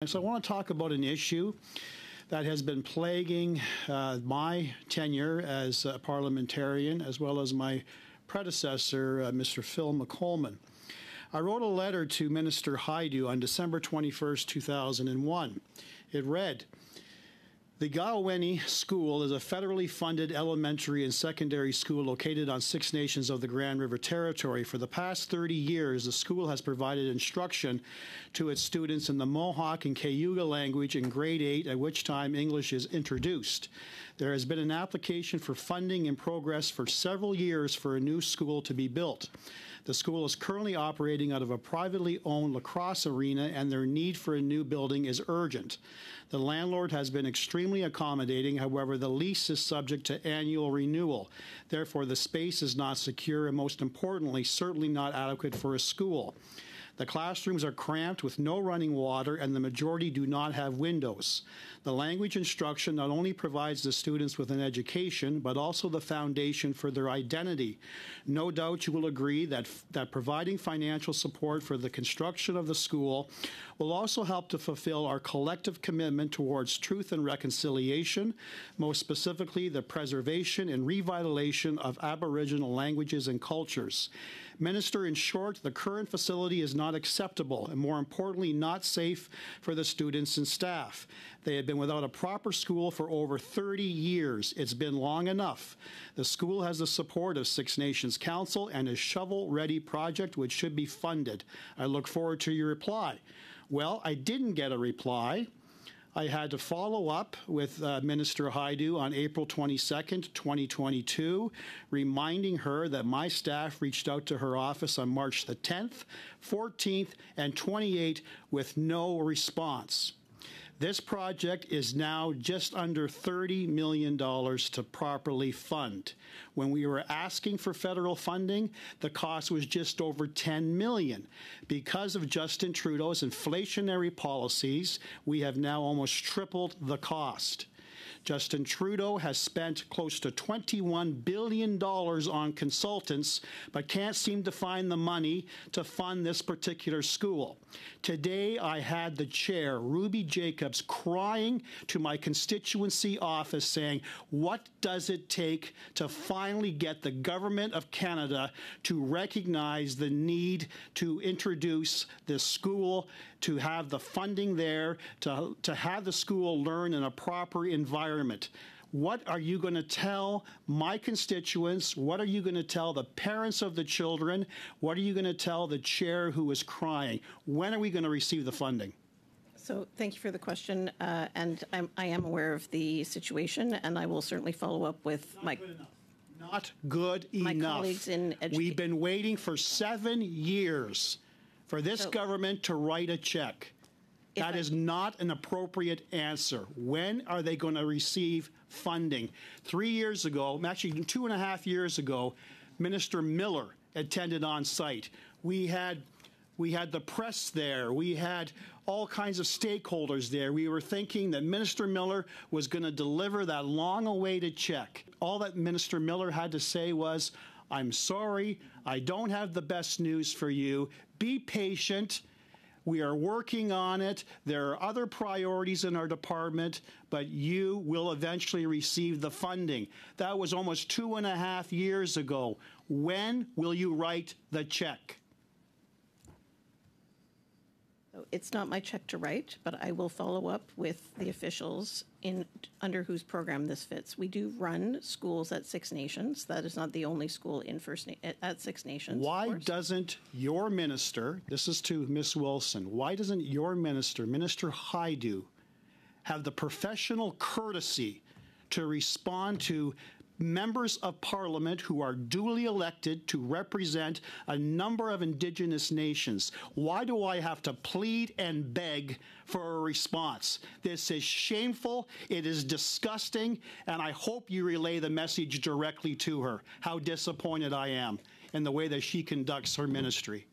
So I want to talk about an issue that has been plaguing my tenure as a parliamentarian, as well as my predecessor, Mr. Phil McColman. I wrote a letter to Minister Hajdu on December 21st, 2001. It read, "The Gaweni School is a federally funded elementary and secondary school located on Six Nations of the Grand River Territory. For the past 30 years, the school has provided instruction to its students in the Mohawk and Cayuga language in grade 8, at which time English is introduced. There has been an application for funding in progress for several years for a new school to be built. The school is currently operating out of a privately owned lacrosse arena, and their need for a new building is urgent. The landlord has been extremely accommodating. However, the lease is subject to annual renewal. Therefore, the space is not secure and, most importantly, certainly not adequate for a school. The classrooms are cramped with no running water, and the majority do not have windows. The language instruction not only provides the students with an education, but also the foundation for their identity. No doubt you will agree that providing financial support for the construction of the school will also help to fulfill our collective commitment towards truth and reconciliation, most specifically the preservation and revitalization of Aboriginal languages and cultures. Minister, in short, the current facility is not acceptable and, more importantly, not safe for the students and staff. They have been without a proper school for over 30 years. It's been long enough. The school has the support of Six Nations Council and a shovel-ready project which should be funded. I look forward to your reply." Well, I didn't get a reply. I had to follow up with Minister Hajdu on April 22nd, 2022, reminding her that my staff reached out to her office on March the 10th, 14th, and 28th with no response. This project is now just under $30 million to properly fund. When we were asking for federal funding, the cost was just over $10 million. Because of Justin Trudeau's inflationary policies, we have now almost tripled the cost. Justin Trudeau has spent close to $21 billion on consultants, but can't seem to find the money to fund this particular school. Today, I had the chair, Ruby Jacobs, crying to my constituency office saying, what does it take to finally get the Government of Canada to recognize the need to introduce this school, to have the funding there, to have the school learn in a proper environment? What are you going to tell my constituents? What are you going to tell the parents of the children? What are you going to tell the chair who is crying? When are we going to receive the funding? So thank you for the question, and I am aware of the situation, and I will certainly follow up with Not good enough. Colleagues in education. We've been waiting for 7 years for this government to write a check. That is not an appropriate answer. When are they going to receive funding? 3 years ago, actually 2.5 years ago, Minister Miller attended on site. We had the press there. We had all kinds of stakeholders there. We were thinking that Minister Miller was going to deliver that long-awaited check. All that Minister Miller had to say was, "I'm sorry, I don't have the best news for you. Be patient. We are working on it. There are other priorities in our department, but you will eventually receive the funding." That was almost 2.5 years ago. When will you write the check? It's not my check to write, but I will follow up with the officials under whose program this fits. We do run schools at Six Nations. That is not the only school in at Six Nations. Why doesn't your minister, this is to Ms. Wilson, why doesn't your minister, Minister Hajdu, have the professional courtesy to respond to members of Parliament who are duly elected to represent a number of Indigenous nations? Why do I have to plead and beg for a response? This is shameful, it is disgusting, and I hope you relay the message directly to her, how disappointed I am in the way that she conducts her ministry.